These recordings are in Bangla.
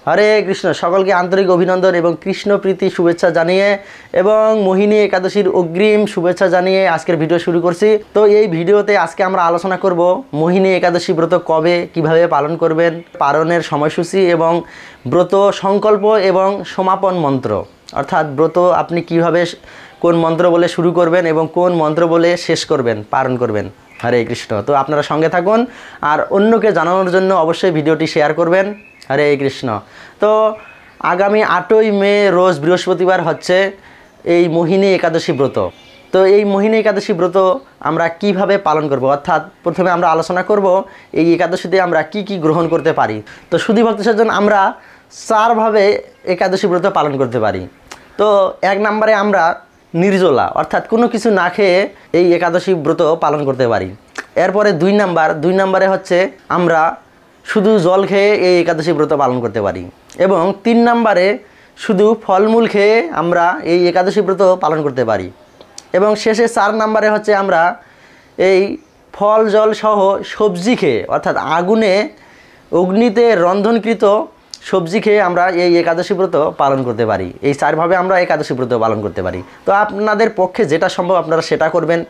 হরে কৃষ্ণ। সকলকে আন্তরিক অভিনন্দন এবং কৃষ্ণ প্রীতি শুভেচ্ছা জানিয়ে এবং মোহিনী একাদশীর অগ্রিম শুভেচ্ছা জানিয়ে আজকের ভিডিও শুরু করছি। তো এই ভিডিওতে আজকে আমরা আলোচনা করব মোহিনী একাদশী ব্রত কবে কিভাবে পালন করবেন, পালনের সময়সূচি এবং ব্রত সংকল্প এবং সমাপন মন্ত্র, অর্থাৎ ব্রত আপনি কিভাবে কোন মন্ত্র বলে শুরু করবেন এবং কোন মন্ত্র বলে শেষ করবেন, পালন করবেন। হরে কৃষ্ণ। তো আপনারা সঙ্গে থাকুন আর অন্যকে জানানোর জন্য অবশ্যই ভিডিওটি শেয়ার করবেন। হরে কৃষ্ণ। তো আগামী 8ই মে রোজ বৃহস্পতিবার হচ্ছে এই মোহিনী একাদশী ব্রত। তো এই মোহিনী একাদশী ব্রত আমরা কিভাবে পালন করব, অর্থাৎ প্রথমে আমরা আলোচনা করব এই একাদশীতে আমরা কি কি গ্রহণ করতে পারি। তো সুধী ভক্তদের জন্য আমরা 4ভাবে একাদশী ব্রত পালন করতে পারি। তো 1 নম্বরে আমরা নির্জলা, অর্থাৎ কোনো কিছু না খেয়ে এই একাদশী ব্রত পালন করতে পারি। এরপরে 2 নম্বরে হচ্ছে আমরা শুধু জল খেয়ে এই একাদশী ব্রত পালন করতে পারি। এবং 3 নম্বরে শুধু ফলমূল খেয়ে আমরা এই একাদশী ব্রত পালন করতে পারি। এবং শেষে 4 নম্বরে হচ্ছে আমরা এই ফল জল সহ সবজি খেয়ে, অর্থাৎ অগ্নিতে রন্ধনকৃত সবজি খেয়ে আমরা এই একাদশী ব্রত পালন করতে পারি। এই 4ভাবে আমরা একাদশী ব্রত পালন করতে পারি। তো আপনাদের পক্ষে যেটা সম্ভব আপনারা সেটা করবেন।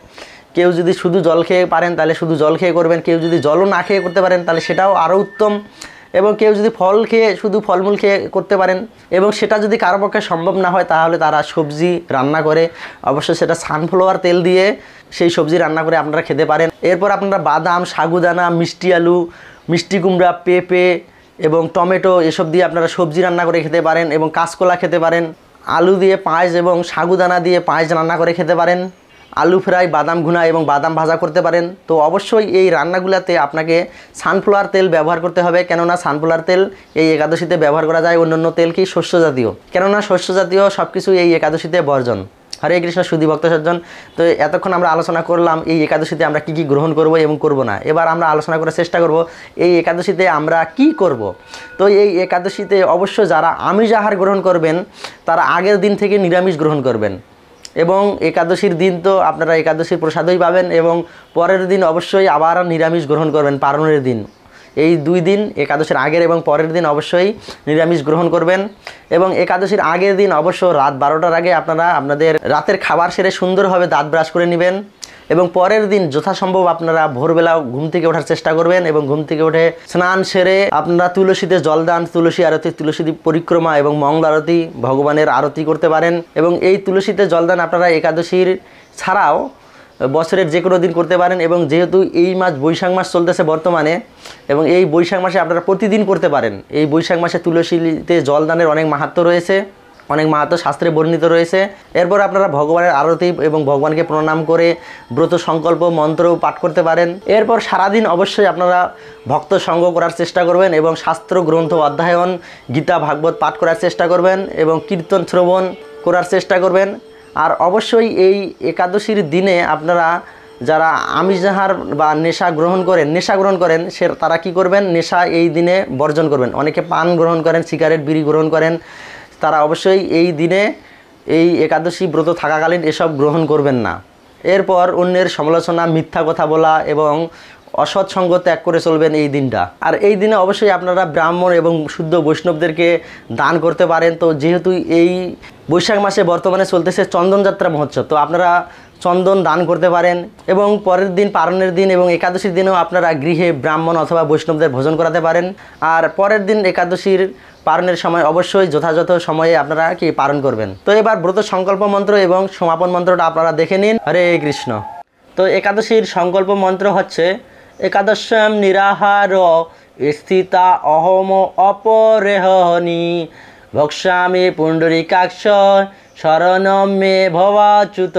কেউ যদি শুধু জল খেয়ে পারেন তাহলে শুধু জল খেয়ে করবেন, কেউ যদি জলও না খেয়ে করতে পারেন তাহলে সেটাও আরও উত্তম। এবং কেউ যদি ফল খেয়ে শুধু ফলমূল খেয়ে করতে পারেন এবং সেটা যদি কারো পক্ষে সম্ভব না হয় তাহলে তারা সবজি রান্না করে, অবশ্যই সেটা সানফ্লাওয়ার তেল দিয়ে সেই সবজি রান্না করে আপনারা খেতে পারেন। এরপর আপনারা বাদাম, সাগুদানা, মিষ্টি আলু, মিষ্টি কুমড়া, পেঁপে এবং টমেটো এসব দিয়ে আপনারা সবজি রান্না করে খেতে পারেন। এবং কাঁচকলা খেতে পারেন, আলু দিয়ে পায়েস এবং সাগুদানা দিয়ে পায়েস রান্না করে খেতে পারেন, আলু ফ্রাই, বাদাম ঘুনা এবং বাদাম ভাজা করতে পারেন। তো অবশ্যই এই রান্নাগুলোতে আপনাকে সানফ্লাওয়ার তেল ব্যবহার করতে হবে, কেননা সানফ্লাওয়ার তেল এই একাদশীতে ব্যবহার করা যায়। অন্যান্য তেল কি শস্য জাতীয়, কেননা শস্য জাতীয় সব কিছু এই একাদশীতে বর্জন। হরে কৃষ্ণ সুধী ভক্ত সজ্জন। তো এতক্ষণ আমরা আলোচনা করলাম এই একাদশীতে আমরা কি কি গ্রহণ করব এবং করব না। এবার আমরা আলোচনা করার চেষ্টা করব এই একাদশীতে আমরা কি করব। তো এই একাদশীতে অবশ্য যারা আমিষ আহার গ্রহণ করবেন তারা আগের দিন থেকে নিরামিষ গ্রহণ করবেন। এবং একাদশীর দিন তো আপনারা একাদশীর প্রসাদই পাবেন এবং পরের দিন অবশ্যই আবার নিরামিষ গ্রহণ করবেন। পারণের দিন, এই 2 দিন একাদশীর আগের এবং পরের দিন অবশ্যই নিরামিষ গ্রহণ করবেন। এবং একাদশীর আগের দিন অবশ্য রাত 12টার আগে আপনারা আপনাদের রাতের খাবার সেরে সুন্দরভাবে দাঁত ব্রাশ করে নেবেন। এবং পরের দিন যথাসম্ভব আপনারা ভোরবেলা ঘুম থেকে ওঠার চেষ্টা করবেন এবং ঘুম থেকে উঠে স্নান সেরে আপনারা তুলসীতে জলদান, তুলসী আরতি, তুলসী পরিক্রমা এবং মঙ্গল আরতি, ভগবানের আরতি করতে পারেন। এবং এই তুলসীতে জলদান আপনারা একাদশীর ছাড়াও বছরের যে কোনো দিন করতে পারেন। এবং যেহেতু এই মাস বৈশাখ মাস চলতেছে বর্তমানে, এবং এই বৈশাখ মাসে আপনারা প্রতিদিন করতে পারেন। এই বৈশাখ মাসে তুলসীতে জলদানের অনেক মাহাত্ম্য রয়েছে, অনেক মাহাত্ম্য শাস্ত্রে বর্ণিত রয়েছে। এরপর আপনারা ভগবানের আরতি এবং ভগবানকে প্রণাম করে ব্রত সংকল্প মন্ত্র পাঠ করতে পারেন। এরপর সারাদিন অবশ্যই আপনারা ভক্ত সঙ্গ করার চেষ্টা করবেন এবং শাস্ত্র গ্রন্থ অধ্যয়ন, গীতা ভাগবত পাঠ করার চেষ্টা করবেন এবং কীর্তন শ্রবণ করার চেষ্টা করবেন। আর অবশ্যই এই একাদশীর দিনে আপনারা যারা আমিষ আহার বা নেশা গ্রহণ করেন তারা কি করবেন, নেশা এই দিনে বর্জন করবেন। অনেকে পান গ্রহণ করেন, সিগারেট, বিড়ি গ্রহণ করেন, তারা অবশ্যই এই দিনে এই একাদশী ব্রত থাকাকালীন এসব গ্রহণ করবেন না। এরপর অন্যের সমালোচনা, মিথ্যা কথা বলা এবং অসৎ সঙ্গ ত্যাগ করে চলবেন এই দিনটা। আর এই দিনে অবশ্যই আপনারা ব্রাহ্মণ এবং শুদ্ধ বৈষ্ণবদেরকে দান করতে পারেন। তো যেহেতু এই বৈশাখ মাসে বর্তমানে চলতেছে চন্দনযাত্রা মহোৎসব, তো আপনারা চন্দন দান করতে পারেন। এবং পরের দিন পারণের দিন এবং একাদশীর দিনেও আপনারা গৃহে ব্রাহ্মণ অথবা বৈষ্ণবদের ভোজন করাতে পারেন। আর পরের দিন একাদশীর পারণের সময় অবশ্যই যথাযথ সময়ে আপনারা কি পালন করবেন। তো এবার ব্রত সংকল্প মন্ত্র এবং সমাপন মন্ত্রটা আপনারা দেখে নিন। হরে কৃষ্ণ। তো একাদশীর সংকল্প মন্ত্র হচ্ছে একাদশম নিরাহার স্থিতা অহম অপরেহনি ভক্ষ্যামি পুণ্ডরীকাক্ষ শরণম মে ভবাচ্যুত।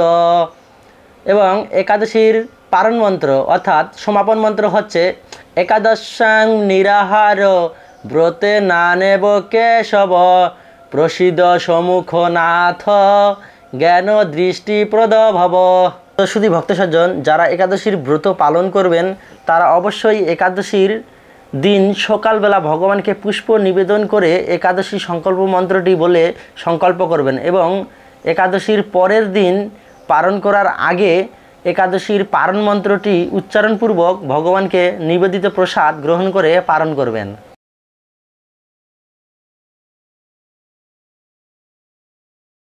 এবং একাদশীর পারণ মন্ত্র অর্থাৎ সমাপন মন্ত্র হচ্ছে একাদশাং নিরাহার ব্রতে নানেব কেশব প্রসিদ্ধ সম্মুখ নাথ জ্ঞান দৃষ্টিপ্রদ ভব। তো শুধু ভক্ত সজ্জন যারা একাদশীর ব্রত পালন করবেন তারা অবশ্যই একাদশীর দিন সকালবেলা ভগবানকে পুষ্প নিবেদন করে একাদশী সংকল্প মন্ত্রটি বলে সংকল্প করবেন। এবং একাদশীর পরের দিন পালন করার আগে একাদশীর পারণ মন্ত্রটি উচ্চারণপূর্বক ভগবানকে নিবেদিত প্রসাদ গ্রহণ করে পালন করবেন।